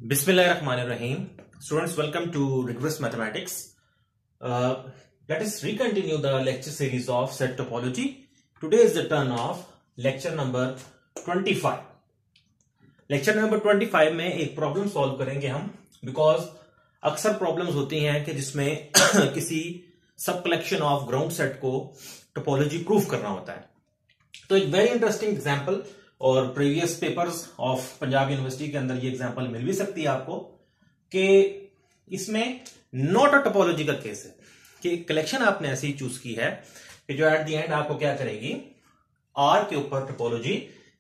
Bismillahirrahmanirrahim. Students, welcome to Rigorous Mathematics. Let us recontinue the lecture series of set topology. Today is the turn of lecture number 25. Lecture number 25 में एक problem solve करेंगे हम, because अक्सर problems होती हैं कि जिसमें किसी सब कलेक्शन ऑफ ग्राउंड सेट को टोपोलॉजी प्रूफ करना होता है. तो एक वेरी इंटरेस्टिंग एग्जांपल, और previous papers of Punjab university के अंदर ये एग्जांपल मिल भी सकती है आपको, कि इसमें नॉट अ टोपोलॉजी का केस है कि कलेक्शन आपने ऐसी चूज की है कि जो एट द एंड आपको क्या करेगी, आर के ऊपर टोपोलॉजी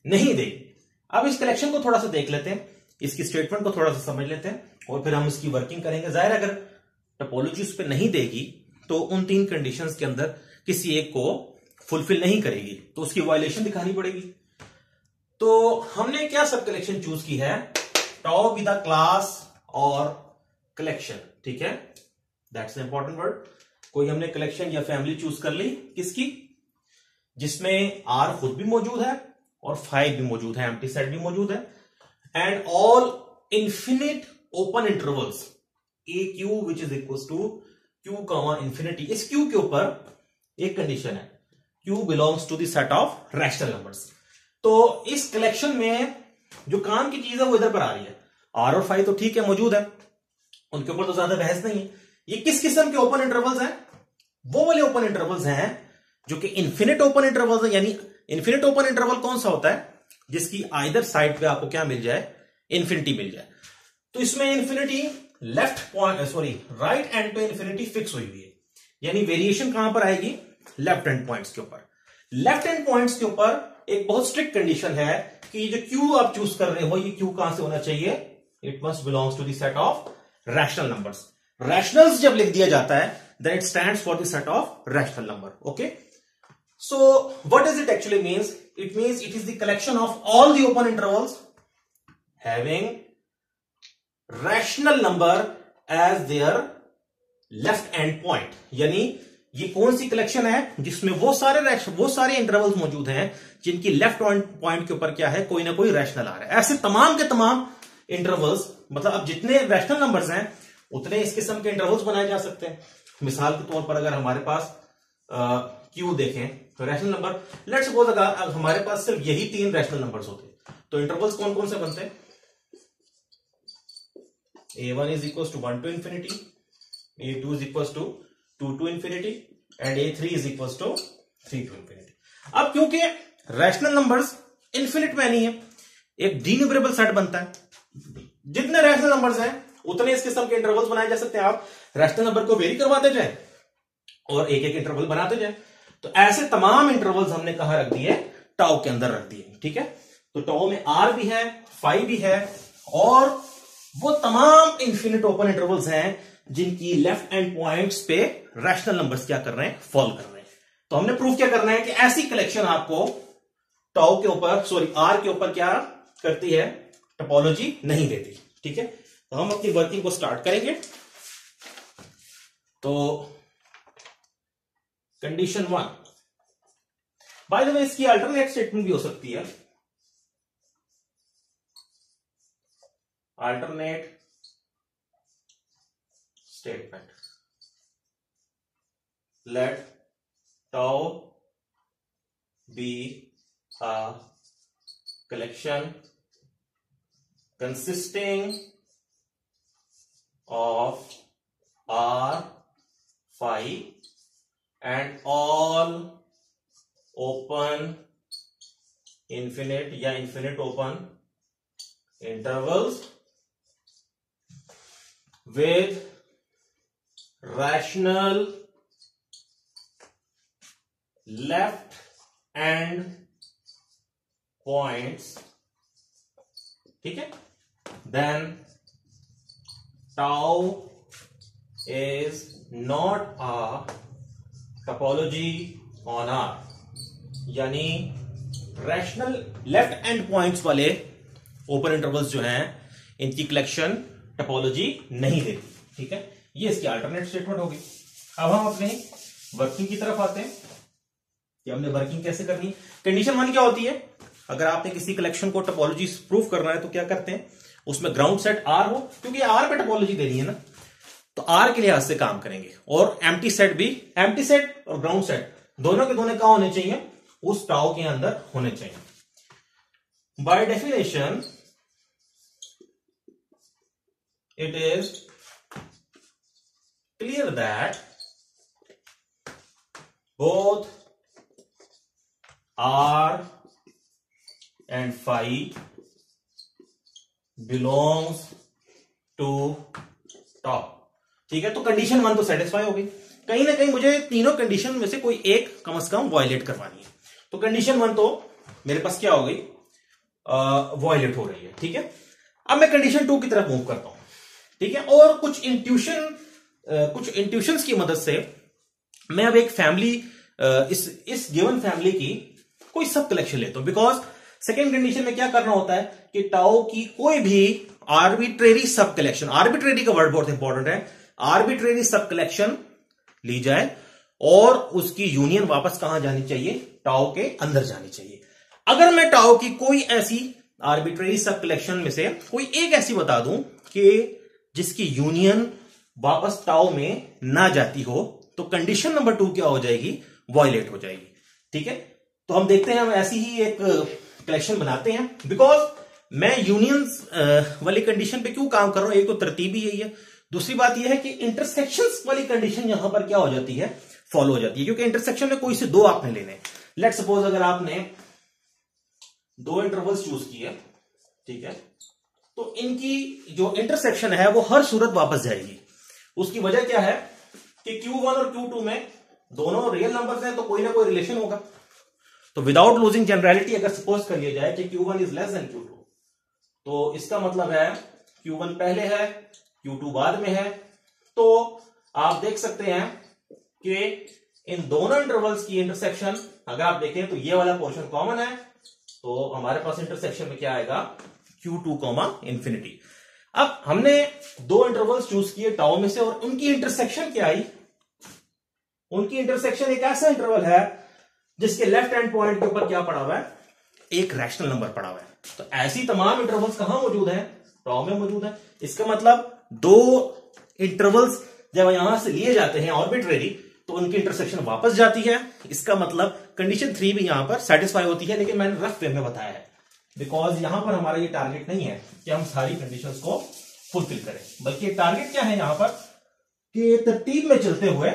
नहीं देगी. अब इस कलेक्शन को थोड़ा सा देख लेते हैं, इसकी स्टेटमेंट को थोड़ा सा समझ लेते हैं और फिर हम इसकी वर्किंग करेंगे. जाहिर अगर टोपोलॉजी उस पर नहीं देगी तो उन तीन कंडीशंस के अंदर किसी एक को फुलफिल नहीं करेगी, तो उसकी वायलेशन दिखानी पड़ेगी. तो हमने क्या सब कलेक्शन चूज की है, टाउ विद द क्लास और कलेक्शन. ठीक है, दैट्स द इंपॉर्टेंट वर्ड. कोई हमने कलेक्शन या फैमिली चूज कर ली, किसकी, जिसमें आर खुद भी मौजूद है और 5 भी मौजूद है, एम्प्टी सेट भी मौजूद है, and all infinite open intervals A Q which is equal to Q comma infinity. इस क्यू के ऊपर एक कंडीशन है, Q belongs to the set of rational numbers. तो इस कलेक्शन में जो काम की चीज है वो इधर पर आ रही है. आर और 5 तो ठीक है, मौजूद है, उनके ऊपर तो ज्यादा बहस नहीं है. ये किस किस्म के ओपन इंटरवल्स हैं, वो वाले ओपन इंटरवल्स हैं जो कि इन्फिनिट ओपन इंटरवल्स हैं. यानी इन्फिनिट ओपन इंटरवल कौन सा होता है, जिसकी आइदर साइड पे आपको क्या मिल जाए, इंफिनिटी मिल जाए. तो इसमें इंफिनिटी राइट एंड पे इंफिनिटी फिक्स हुई हुई है. यानी वेरिएशन कहां पर आएगी, लेफ्ट हैंड पॉइंट्स के ऊपर. लेफ्ट हैंड पॉइंट्स के ऊपर एक बहुत स्ट्रिक्ट कंडीशन है कि जो क्यू आप चूज कर रहे हो, ये क्यू कहां से होना चाहिए, it must belongs to the set of rational numbers. Rationals जब लिख दिया जाता है then it stands for the set of rational number. Okay, so what does it actually means, it means it is the collection of all the open intervals having rational number as their left end point. यानी ये कौन सी collection है जिसमें वो सारे intervals मौजूद हैं जिनकी लेफ्ट पॉइंट के ऊपर क्या है, कोई ना कोई रैशनल आ रहा है. ऐसे तमाम के तमाम इंटरवल्स, मतलब अब जितने रैशनल नंबर्स हैं उतने इस किस्म के इंटरवल्स बनाए जा सकते हैं. मिसाल के तौर पर अगर हमारे पास क्यू देखें तो रैशनल नंबर, लेट्स सपोज अगर हमारे पास सिर्फ यही 3 रैशनल नंबर्स होते तो इंटरवल्स कौन कौन से बनते हैं, A1 is equals to 1 to infinity, A2 is equals to 2 to infinity, and A3 is equals to 3 to infinity. अब क्योंकि रैशनल नंबर्स इन्फिनिट में नहीं है, एक डीन्यूमरेबल सेट बनता है. जितने रैशनल नंबर्स हैं उतने इस किस्म के इंटरवल्स बनाए जा सकते हैं. आप रैशनल नंबर को वेरी करवाते जाए और एक एक इंटरवल बनाते जाए. तो ऐसे तमाम इंटरवल्स हमने कहां रख दिए, टाउ के अंदर रख दिए. ठीक है, तो टाउ में आर भी है, 5 भी है, और वो तमाम इंफिनिट ओपन इंटरवल्स हैं जिनकी लेफ्ट एंड पॉइंट्स पे रैशनल नंबर्स क्या कर रहे हैं, फॉल कर रहे हैं. तो हमने प्रूफ क्या करना है कि ऐसी कलेक्शन आपको टाउ के ऊपर आर के ऊपर क्या करती है, टोपोलॉजी नहीं देती. ठीक है, तो हम अपनी वर्किंग को स्टार्ट करेंगे. तो कंडीशन 1, बाय द वे इसकी अल्टरनेट स्टेटमेंट भी हो सकती है. alternate statement, let tau be a collection consisting of R, 5 and all open infinite या infinite open intervals with rational left and points. ठीक है, then tau is not a topology on R. यानी rational left end points वाले open intervals जो हैं इनकी collection topology नहीं देती. ठीक है, ये इसकी अल्टरनेट स्टेटमेंट होगी. अब हम अपने वर्किंग की तरफ आते हैं कि हमने वर्किंग कैसे करनी. कंडीशन 1 क्या होती है, अगर आपने किसी कलेक्शन को टोपोलॉजी प्रूफ करना है तो क्या करते हैं, उसमें ग्राउंड सेट आर हो, क्योंकि आर पे टोपोलॉजी देनी है ना, तो आर के लिहाज से काम करेंगे। और एम्प्टी सेट भी, एम्प्टी सेट और ग्राउंड सेट दोनों के दोनों कहां होने चाहिए, उस टाओ के अंदर होने चाहिए। By definition it is clear that both R and phi belongs to tau। ठीक है, तो कंडीशन 1 तो सेटिस्फाई हो गई। कहीं ना कहीं मुझे तीनों कंडीशन में से कोई एक कम से कम वायलेट करवानी है, तो कंडीशन 1 तो मेरे पास क्या हो गई, वायलेट हो रही है। ठीक है, अब मैं कंडीशन 2 की तरफ मूव करता हूं। ठीक है, और कुछ इंट्यूशंस की मदद से मैं अब एक फैमिली, इस गिवन फैमिली की कोई सब कलेक्शन लेता हूं। बिकॉज सेकेंड कंडीशन में क्या करना होता है कि टाउ की कोई भी आर्बिट्रेरी सब कलेक्शन, आर्बिट्रेरी का वर्ड बहुत इंपॉर्टेंट है, आर्बिट्रेरी सब कलेक्शन ली जाए और उसकी यूनियन वापस कहां जानी चाहिए, टाउ के अंदर जानी चाहिए। अगर मैं टाउ की कोई ऐसी आर्बिट्रेरी सब कलेक्शन में से कोई एक ऐसी बता दूं कि जिसकी यूनियन वापस टाउ में ना जाती हो, तो कंडीशन नंबर 2 क्या हो जाएगी, वायलेट हो जाएगी। ठीक है, तो हम देखते हैं, हम ऐसी ही एक कलेक्शन बनाते हैं। बिकॉज मैं यूनियंस वाली कंडीशन पे क्यों काम कर रहा हूं, एक तो तरतीब ही यही है, दूसरी बात यह है कि इंटरसेक्शंस वाली कंडीशन यहां पर क्या हो जाती है, फॉलो हो जाती है। क्योंकि इंटरसेक्शन में कोई से दो आपने लेने, लेट सपोज अगर आपने दो इंटरवल्स चूज किए, ठीक है, तो इनकी जो इंटरसेक्शन है वो हर सूरत वापस जाएगी। उसकी वजह क्या है कि Q1 और Q2 में दोनों रियल नंबर्स हैं, तो कोई ना कोई रिलेशन होगा। तो विदाउट लूजिंग जनरलिटी अगर सपोज कर लिया जाए कि Q1 is less then Q2, तो इसका मतलब है Q1 पहले है, Q2 बाद में है। तो आप देख सकते हैं कि इन दोनों इंटरवल्स की इंटरसेक्शन अगर आप देखें तो ये वाला पोर्शन कॉमन है, तो हमारे पास इंटरसेक्शन में क्या आएगा, Q2, इंफिनिटी। अब हमने दो इंटरवल्स चूज किए टाउ में से, और उनकी इंटरसेक्शन क्या आई, उनकी इंटरसेक्शन एक ऐसा इंटरवल है जिसके लेफ्ट हैंड पॉइंट के ऊपर क्या पड़ा हुआ है, एक रैशनल नंबर पड़ा हुआ है। तो ऐसी तमाम इंटरवल्स कहां मौजूद हैं, टाउ में मौजूद है। इसका मतलब दो इंटरवल्स जब यहां से लिए जाते हैं आर्बिट्रेरी, तो उनकी इंटरसेक्शन वापस जाती है। इसका मतलब कंडीशन 3 भी यहां पर सेटिस्फाई होती है, लेकिन मैंने रफ वे में बताया है, बिकॉज यहां पर हमारा ये टारगेट नहीं है कि हम सारी कंडीशंस को फुलफिल करें, बल्कि टारगेट क्या है यहां पर कि तरतीब में चलते हुए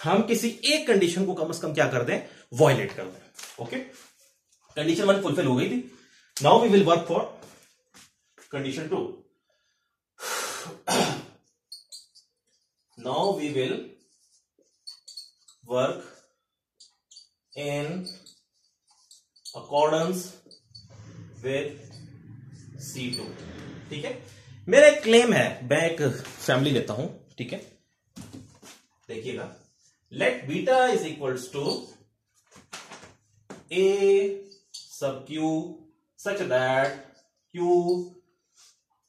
हम किसी एक कंडीशन को कम से कम क्या कर दें, वायलेट कर दें। ओके, कंडीशन 1 फुलफिल हो गई थी। Now we will work for condition 2। Now we will work in accordance with C2। ठीक है, मेरा एक क्लेम है, मैं एक फैमिली लेता हूं, ठीक है, देखिएगा, let beta is equals to A sub Q such that Q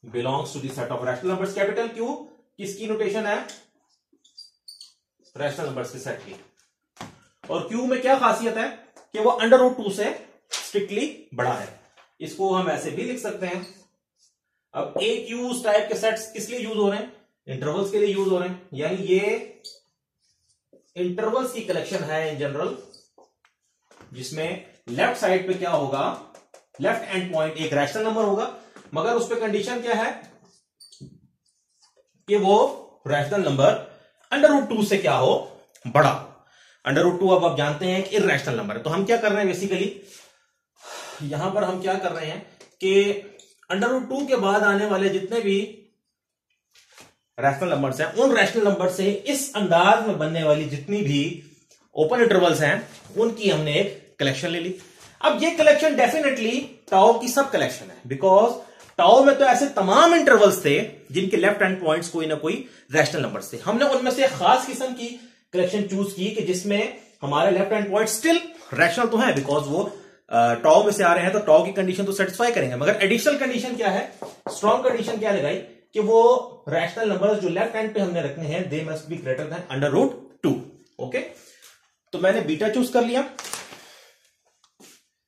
belongs to the set of rational numbers। Capital Q किसकी नोटेशन है, रैशनल नंबर्स के सेट की। और Q में क्या खासियत है कि वो √2 से स्ट्रिक्टली बड़ा है। इसको हम ऐसे भी लिख सकते हैं। अब A Q टाइप के सेट्स किस लिए यूज हो रहे हैं, इंटरवल्स के लिए यूज हो रहे हैं, यानी ये इंटरवल्स की कलेक्शन है इन जनरल, जिसमें लेफ्ट साइड पे क्या होगा, लेफ्ट एंड पॉइंट एक रैशनल नंबर होगा, मगर उस पे कंडीशन क्या है कि वो रैशनल नंबर √2 से क्या हो, बड़ा। √2 अब आप जानते हैं कि इर्रेशनल नंबर है। तो हम क्या कर रहे हैं, बेसिकली यहां पर हम क्या कर रहे हैं कि √2 के बाद आने वाले जितने भी रैशनल नंबर्स हैं, उन रैशनल नंबर से इस अंदाज में बनने वाली जितनी भी ओपन इंटरवल्स हैं, उनकी हमने एक कलेक्शन ले ली। अब ये कलेक्शन डेफिनेटली टाउ की सब कलेक्शन है, बिकॉज टाउ में तो ऐसे तमाम इंटरवल्स थे जिनके लेफ्ट हैंड पॉइंट्स कोई ना कोई रैशनल नंबर्स थे। हमने उनमें से खास किस्म की कलेक्शन चूज की कि जिसमें हमारे left hand point still rational तो है, बिकॉज वो टाउ में से आ रहे हैं, तो टाउ की कंडीशन तो सेटिस्फाई करेंगे, मगर एडिशनल कंडीशन क्या है, स्ट्रॉन्ग कंडीशन क्या लगाई कि वो रैशनल नंबर्स जो लेफ्ट हैंड पे हमने रखने हैं, they must be greater than √2। Okay, तो मैंने बीटा चूज कर लिया।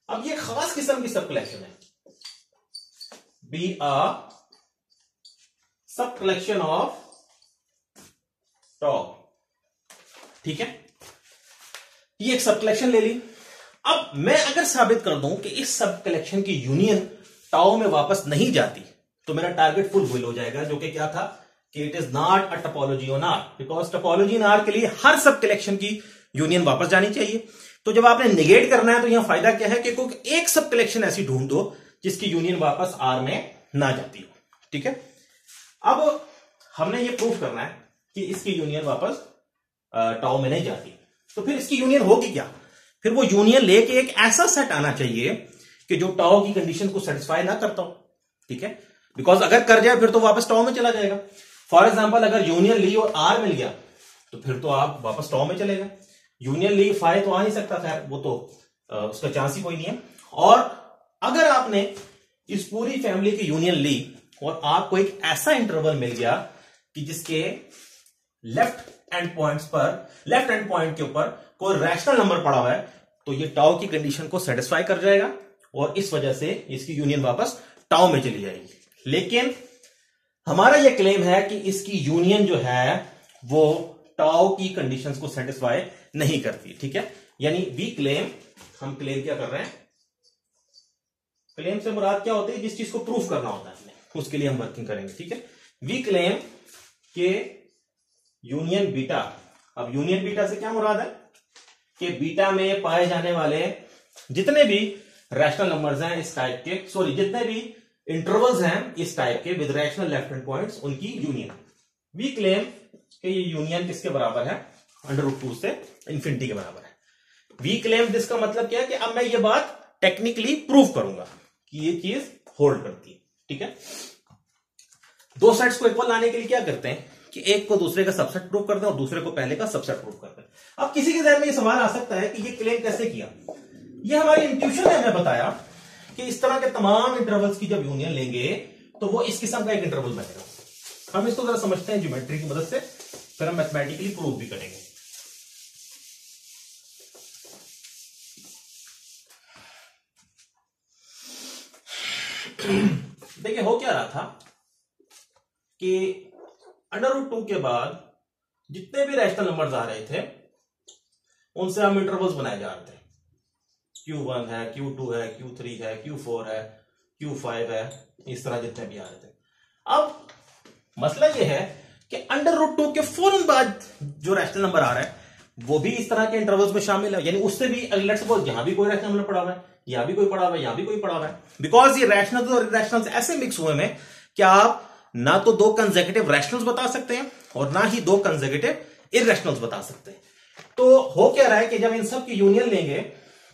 अब ये खास किस्म की सब कलेक्शन है, बी अ सब कलेक्शन ऑफ टाउ। ठीक है, ये एक सब कलेक्शन ले ली। अब मैं अगर साबित कर दूं कि इस सब कलेक्शन की यूनियन टाउ में वापस नहीं जाती तो मेरा टारगेट फुलफिल हो जाएगा, जो कि क्या था कि it is not a topology on R, because topology in R के लिए हर सब कलेक्शन की यूनियन वापस जानी चाहिए। तो जब आपने निगेट करना है तो यहां फायदा क्या है कि कोई एक सब कलेक्शन ऐसी ढूंढ दो जिसकी यूनियन वापस आर में ना जाती हो। ठीक है, अब हमने ये प्रूफ करना है कि इसकी यूनियन वापस टाउ में नहीं जाती, तो फिर इसकी यूनियन होगी क्या? फिर वो यूनियन लेके एक ऐसा सेट आना चाहिए कि जो टाउ की कंडीशन को सेटिस्फाई ना करता हो। ठीक है, बिकॉज अगर कर जाए फिर तो वापस टाउ में चला जाएगा। फॉर एग्जांपल अगर यूनियन ली और आर मिल गया तो फिर तो आप वापस टाउ में चलेगा। यूनियन ली फाई तो आ नहीं सकता, खैर वो तो उसका चांस ही कोई नहीं है। और अगर आपने इस पूरी फैमिली की यूनियन ली और आपको एक ऐसा इंटरवल मिल गया कि जिसके लेफ्ट एंड पॉइंट के ऊपर कोई रैशनल नंबर पड़ा हुआ है, तो ये टाउ की कंडीशन को सेटिस्फाई कर जाएगा और इस वजह से इसकी यूनियन वापस टाउ में चली जाएगी। लेकिन हमारा यह क्लेम है कि इसकी यूनियन जो है वो टाउ की कंडीशंस को सेटिस्फाई नहीं करती। ठीक है, यानी वी क्लेम, हम क्लेम क्या कर रहे हैं, क्लेम से मुराद क्या होती है, जिस चीज को प्रूफ करना होता है हमें उसके लिए हम वर्किंग करेंगे। ठीक है, वी क्लेम के यूनियन बीटा, अब यूनियन बीटा से क्या मुराद है कि बीटा में पाए जाने वाले जितने भी रैशनल नंबर्स हैं इस टाइप के, जितने भी इंटरवल्स हैं इस टाइप के with rational left hand points, उनकी यूनियन। वी क्लेम कि ये यूनियन किसके बराबर है, √2 से इंफिनिटी के बराबर है। वी क्लेम दिस का मतलब क्या है कि अब मैं ये बात टेक्निकली प्रूव करूंगा कि ये चीज होल्ड करती है। ठीक है, दो सेट्स को इक्वल लाने के लिए क्या करते हैं कि एक को दूसरे का सबसेट प्रूव करते हैं और दूसरे को पहले का सबसेट प्रूव करते हैं। अब किसी के ध्यान में ये सवाल आ सकता है कि ये क्लेम कैसे किया। ये हमारी इंट्यूशन है, हमें बताया कि इस तरह के तमाम इंटरवल्स की जब यूनियन लेंगे तो वो इस किस्म का एक इंटरवल बनेगा। हम इसको जरा समझते हैं ज्योमेट्री की मदद से, फिर हम मैथमेटिकली प्रूव भी करेंगे। देखिए हो क्या रहा था कि √2 के बाद जितने भी रैशनल नंबर्स आ रहे थे उनसे हम इंटरवल्स बनाए जा रहे थे। Q1 है, Q2 है, Q3 है, Q4 है, Q5 है, इस तरह जितने भी आ रहे थे। अब मसला यह है कि √2 के फौरन बाद जो रैशनल नंबर आ रहा है वो भी इस तरह के इंटरवल्स में शामिल है, यानी उससे भी लेट्स सपोज यहां भी कोई रैशनल नंबर पड़ा हुआ है, यहां भी कोई पड़ा हुआ है, यहां भी कोई पड़ा हुआ है। बिकॉज ये रैशनल्स और इरैशनल्स ऐसे मिक्स हुए में कि आप ना तो दो कंसेक्यूटिव रैशनल्स बता सकते हैं और ना ही दो कंसेक्यूटिव इरैशनल्स बता सकते हैं। तो हो क्या रहा है कि जब इन सब की यूनियन लेंगे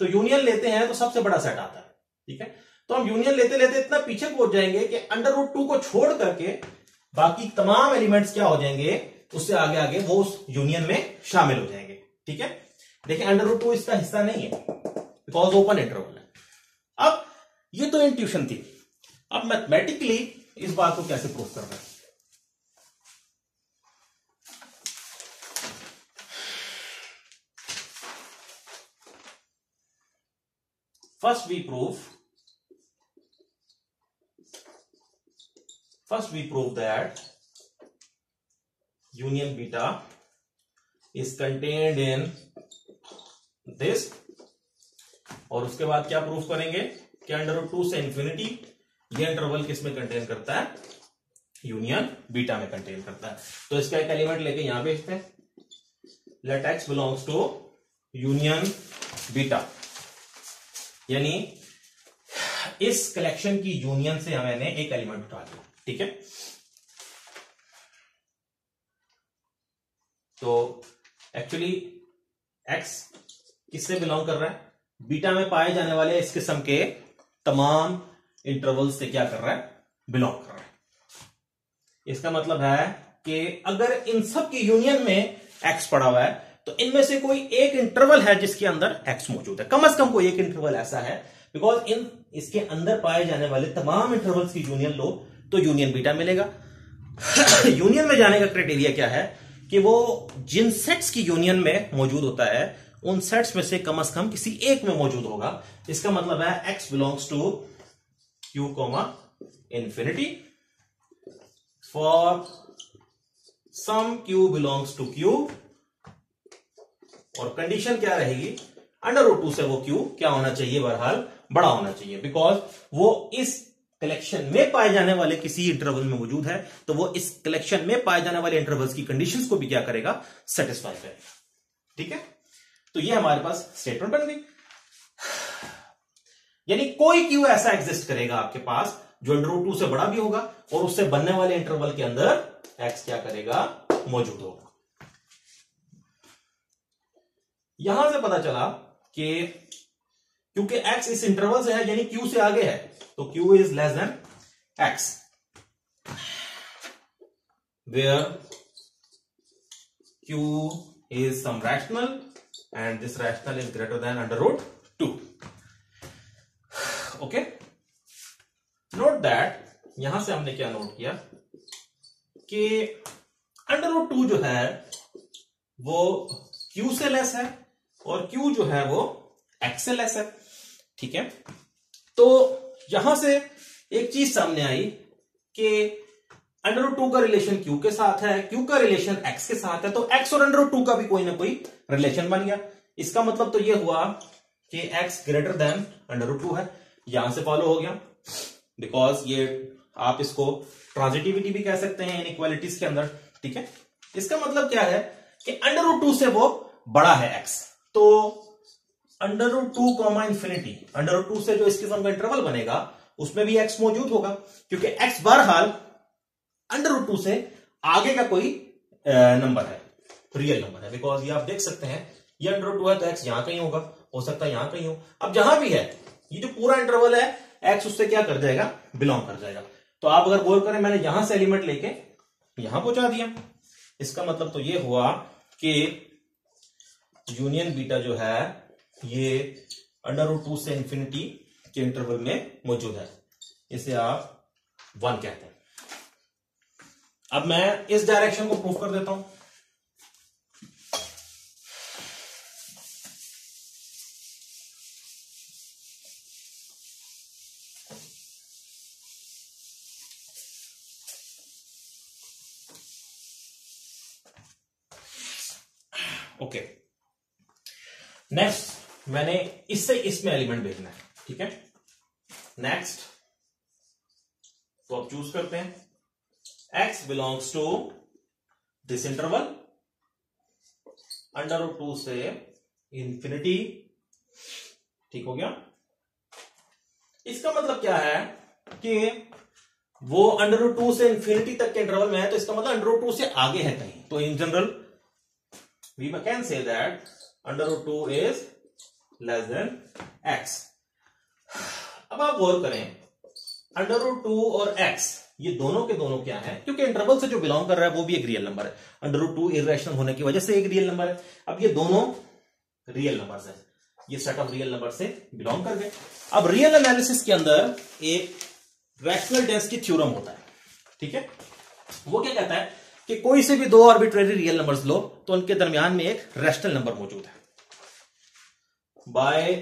तो यूनियन लेते हैं तो सबसे बड़ा सेट आता है। ठीक है, तो हम यूनियन लेते लेते इतना पीछे पहुंच जाएंगे कि √2 को छोड़ करके बाकी तमाम एलिमेंट्स क्या हो जाएंगे, उससे आगे आगे वो उस यूनियन में शामिल हो जाएंगे। ठीक है, देखिए √2 इसका हिस्सा नहीं है बिकॉज ओपन इंटरवल है। अब ये तो इंट्यूशन थी, अब मैथमेटिकली इस बात को कैसे प्रूव करना है। First we prove that union beta is contained in this, और उसके बाद क्या प्रूफ करेंगे कि √2 से इंफिनिटी ये इंटरवल किस में कंटेन करता है, यूनियन बीटा में कंटेन करता है। तो इसका एक एलिमेंट लेके यहां भेजते हैं, let x belongs to union beta, यानी इस कलेक्शन की यूनियन से मैंने एक एलिमेंट उठा लिया। ठीक है, तो एक्चुअली x किससे बिलोंग कर रहा है, बीटा में पाए जाने वाले इस किस्म के तमाम इंटरवल से क्या कर रहा है, बिलोंग कर रहा है। इसका मतलब है कि अगर इन सब की यूनियन में x पड़ा हुआ है तो इनमें से कोई एक इंटरवल है जिसके अंदर x मौजूद है, कम से कम कोई एक इंटरवल ऐसा है, बिकॉज इसके अंदर पाए जाने वाले तमाम इंटरवल्स की यूनियन लो तो यूनियन बीटा मिलेगा। यूनियन में जाने का क्राइटेरिया क्या है कि वो जिन सेट्स की यूनियन में मौजूद होता है उन सेट्स में से कम किसी एक में मौजूद होगा। इसका मतलब है x belongs to q comma infinity for some q belongs to q, और कंडीशन क्या रहेगी, √2 से वो q क्या होना चाहिए, बहरहाल बड़ा होना चाहिए, बिकॉज वो इस कलेक्शन में पाए जाने वाले किसी इंटरवल में मौजूद है, तो वो इस कलेक्शन में पाए जाने वाले इंटरवल्स की कंडीशंस को भी क्या करेगा, सेटिस्फाई करेगा। ठीक है, तो ये हमारे पास स्टेटमेंट बन गई। यानी कोई क्यू ऐसा एग्जिस्ट करेगा आपके पास जो √2 से बड़ा भी होगा और उससे बनने वाले इंटरवल के अंदर x क्या करेगा, मौजूद होगा। यहां से पता चला कि क्योंकि x इस इंटरवल से है यानी q से आगे है, तो q is less than x, where q is some rational and this rational is greater than √2. Okay, note that यहां से हमने क्या नोट किया कि √2 जो है वो q से लेस है और q जो है वो x से लेस है। ठीक है, तो यहां से एक चीज सामने आई कि √2 का रिलेशन q के साथ है, q का रिलेशन x के साथ है, तो x और √2 का भी कोई ना कोई रिलेशन बन गया। इसका मतलब तो ये हुआ कि x ग्रेटर देन √2 है, यहां से फॉलो हो गया, बिकॉज ये आप इसको ट्रांजिटिविटी भी कह सकते हैं इनइक्वालिटीज के अंदर। ठीक है, इसका मतलब क्या है कि √2 से वो बड़ा है x, तो √2 कॉमा इंफिनिटी, √2 से जो इस किस्म का इंटरवल बनेगा उसमें भी x मौजूद होगा, क्योंकि x बहरहाल √2 से आगे का कोई नंबर है, रियल नंबर है, बिकॉज ये आप देख सकते हैं ये √2 है तो x यहां कहीं होगा, हो सकता है यहां कहीं हो। अब जहां भी है ये जो पूरा इंटरवल है x उससे क्या कर जाएगा, बिलोंग कर जाएगा। तो आप अगर बोल करें मैंने यहां से एलिमेंट लेके यहां पहुंचा दिया, इसका मतलब तो ये हुआ कि यूनियन बीटा जो है ये √2 से इंफिनिटी के इंटरवल में मौजूद है, इसे आप 1 कहते हैं। अब मैं इस डायरेक्शन को प्रूफ कर देता हूं। ओके, नेक्स्ट मैंने इससे इसमें एलिमेंट भेजना है। ठीक है, नेक्स्ट तो आप चूज करते हैं x belongs to this interval √2 से इंफिनिटी। ठीक हो गया, इसका मतलब क्या है कि वो √2 से इंफिनिटी तक के इंटरवल में है, तो इसका मतलब √2 से आगे है कहीं, तो in general we can say that √2 is less than x। अब आप गौर करें √2 और x ये दोनों के दोनों क्या है, क्योंकि इंटरवल से जो बिलोंग कर रहा है वो भी एक रियल नंबर है, √2 इरेशनल होने की वजह से एक रियल नंबर है। अब ये दोनों रियल नंबर है, ये सेट ऑफ रियल नंबर से बिलोंग कर गए। अब रियल एनालिसिस के अंदर एक रैशनल डेंसिटी थ्योरम होता है। ठीक है, वो क्या कहता है कि कोई से भी दो आर्बिट्रेरी रियल नंबर्स लो तो उनके दरमियान में एक रैशनल नंबर मौजूद है, बाय,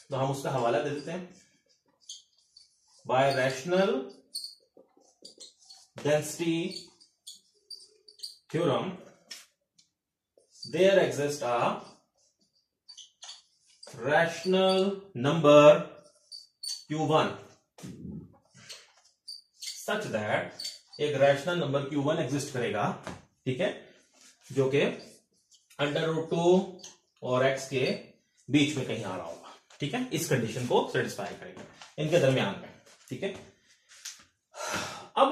तो हम उसका हवाला दे देते हैं, by rational density theorem there exist a rational number Q1 such that एक रैशनल नंबर Q1 एग्जिस्ट करेगा। ठीक है, जो कि √2 और x के बीच में कहीं आ रहा होगा। ठीक है, इस कंडीशन को सेटिस्फाई करेगा इनके दरमियान में। ठीक है, अब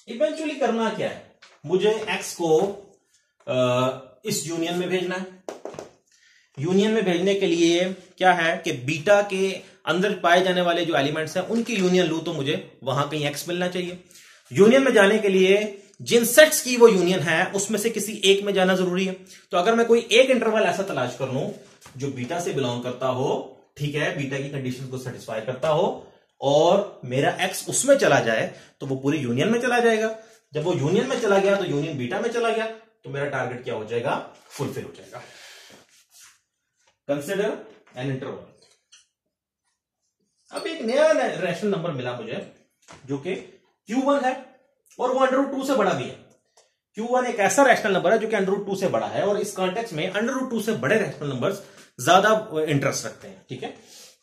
इवेंचुअली करना क्या है, मुझे x को इस यूनियन में भेजना है। यूनियन में भेजने के लिए क्या है कि बीटा के अंदर पाए जाने वाले जो एलिमेंट्स हैं उनकी यूनियन लूं तो मुझे वहां कहीं x मिलना चाहिए। यूनियन में जाने के लिए जिन सेट्स की वो यूनियन है उसमें से किसी एक में जाना जरूरी है। तो अगर मैं कोई एक इंटरवल ऐसा तलाश कर लूं जो बीटा से बिलोंग करता हो, ठीक है, बीटा की कंडीशन को सेटिस्फाई करता हो और मेरा x उसमें चला जाए, तो वो पूरी यूनियन में चला जाएगा। जब वो यूनियन में चला गया तो यूनियन बीटा में चला गया, तो मेरा टारगेट क्या हो जाएगा, फुलफिल हो जाएगा। Consider an interval. अब एक नया रैशनल नंबर मिला मुझे जो कि Q1 है और वो √2 से बड़ा भी है। Q1 एक ऐसा रैशनल नंबर है जो कि √2 से बड़ा है और इस कॉन्टेक्स्ट में √2 से बड़े रैशनल नंबर्स ज्यादा इंटरेस्ट रखते हैं। ठीक है,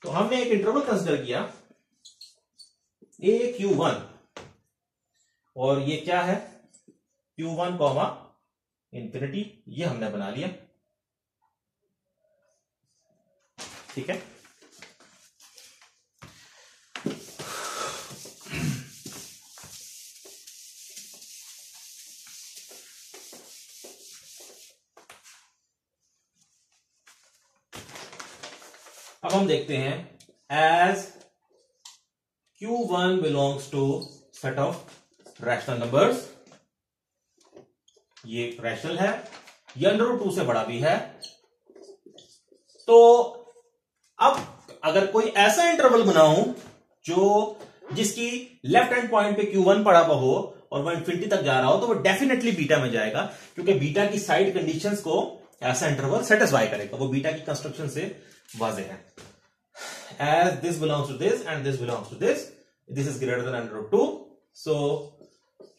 तो हमने एक इंटरवल कंसिडर किया AQ1 और ये क्या है Q1 कॉमा इंफिनिटी, ये हमने बना लिया। ठीक है, अब हम देखते हैं as Q1 belongs to set of rational numbers, ये रैशनल है, ये √2 से बड़ा भी है। तो अब अगर कोई ऐसा इंटरवल बनाऊं जिसकी लेफ्ट हैंड पॉइंट पे Q1 पड़ा हुआ हो और वह इंफिनिटी तक जा रहा हो, तो वो डेफिनेटली बीटा में जाएगा, क्योंकि बीटा की साइड कंडीशंस को ऐसा इंटरवल सेटिस्फाई करेगा। वो बीटा की कंस्ट्रक्शन से वाज़ेह है। As this belongs to this and this belongs to this is greater than √2, so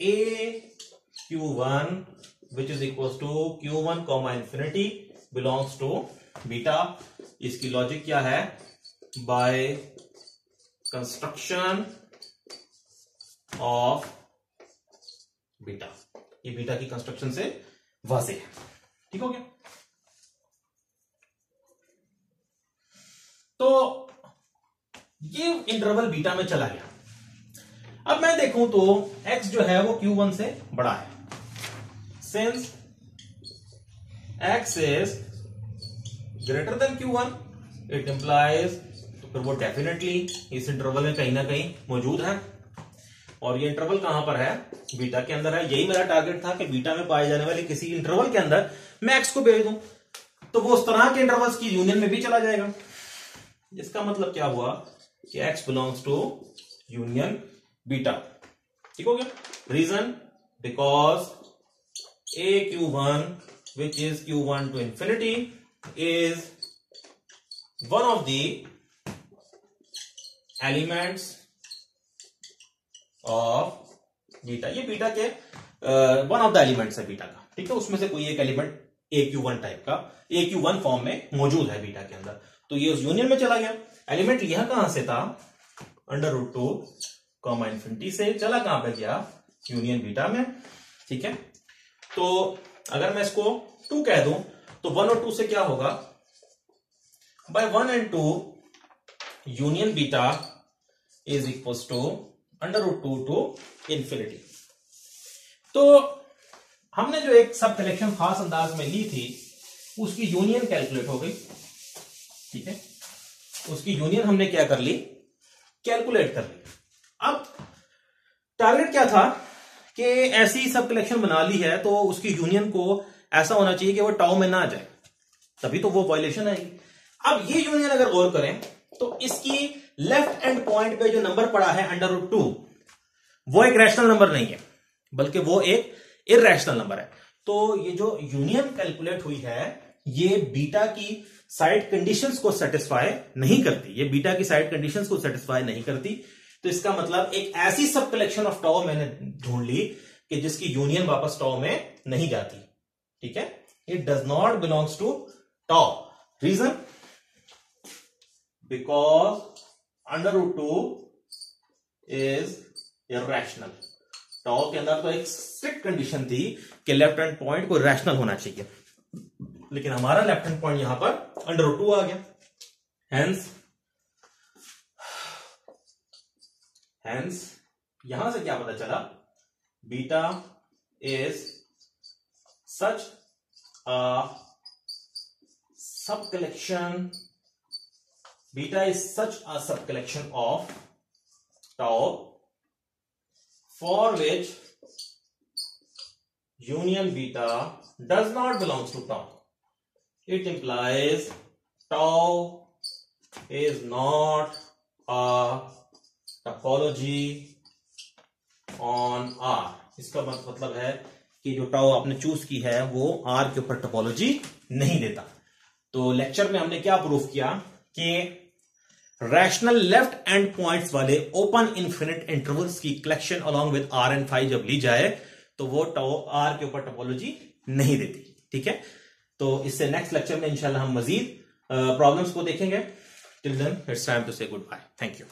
AQ1 which is equals to Q1 comma infinity belongs to beta. इसकी logic क्या है? बाय कंस्ट्रक्शन ऑफ बीटा, ये beta की construction से वाज़ेह है। ठीक हो गया? तो ये इंटरवल बीटा में चला गया। अब मैं देखूं तो x जो है वो Q1 से बड़ा है। Since x is greater than Q1 it implies, तो फिर वो डेफिनेटली इस इंटरवल में कहीं ना कहीं मौजूद है। और ये इंटरवल कहां पर है? बीटा के अंदर है। यही मेरा टारगेट था कि बीटा में पाए जाने वाले किसी इंटरवल के अंदर मैं x को भेज दूं, तो वो उस तरह के इंटरवल्स की यूनियन में भी चला जाएगा। इसका मतलब क्या हुआ कि x belongs to union beta. ठीक हो गया? Reason because AQ1 which is Q1 to infinity is one of the elements of beta. ये बीटा के वन ऑफ द एलिमेंट्स है बीटा का। ठीक है, उसमें से कोई एक एलिमेंट AQ1 टाइप का AQ1 फॉर्म में मौजूद है बीटा के अंदर, तो ये उस यूनियन में चला गया। एलिमेंट यह कहां से था? √2 कॉमा इंफिनिटी से चला कहां पे गया? यूनियन बीटा में। ठीक है, तो अगर मैं इसको 2 कह दूं तो 1 और 2 से क्या होगा? By 1 and 2 union beta is equal to √2 to infinity. तो हमने जो एक सब कलेक्शन खास अंदाज में ली थी उसकी यूनियन कैलकुलेट हो गई। ठीक है, उसकी यूनियन हमने क्या कर ली? कैलकुलेट कर ली। अब टारगेट क्या था कि ऐसी सब कलेक्शन बना ली है तो उसकी यूनियन को ऐसा होना चाहिए कि वो टाउ में ना जाए, तभी तो वो वायलेशन आएगी। अब ये यूनियन अगर गौर करें तो इसकी लेफ्ट एंड पॉइंट पे जो नंबर पड़ा है √2, वो एक रैशनल नंबर नहीं है, बल्कि वो एक इरैशनल नंबर है। तो ये जो यूनियन कैलकुलेट हुई है ये बीटा की साइड कंडीशंस को सेटिस्फाई नहीं करती, ये बीटा की साइड कंडीशंस को सेटिस्फाई नहीं करती। तो इसका मतलब एक ऐसी सब कलेक्शन ऑफ टाउ मैंने ढूंढ ली कि जिसकी यूनियन वापस टाउ में नहीं जाती। ठीक है, it does not belongs to tau. Reason because √2 is irrational. Tau के अंदर तो एक स्ट्रिक्ट कंडीशन थी कि लेफ्ट हैंड पॉइंट को रैशनल होना चाहिए, लेकिन हमारा लेफ्ट हैंड पॉइंट यहां पर √2 आ गया। हेंस यहां से क्या पता चला? बीटा इज सच अ सब कलेक्शन, बीटा इज सच अ सब collection of tau for which union beta does not belongs to tau. It implies tau is not a topology on R. इसका मतलब है कि जो टाउ आपने चूज की है वो R के ऊपर टोपोलॉजी नहीं देता। तो लेक्चर में हमने क्या प्रूफ किया कि रैशनल लेफ्ट एंड पॉइंट्स वाले ओपन इन्फिनिट इंटरवल्स की collection along with R and phi जब ली जाए तो वो आर के ऊपर टोपोलॉजी नहीं देती। ठीक है, तो इससे नेक्स्ट लेक्चर में इंशाल्लाह हम मजीद प्रॉब्लम्स को देखेंगे। Till then it's time to say goodbye. Thank you.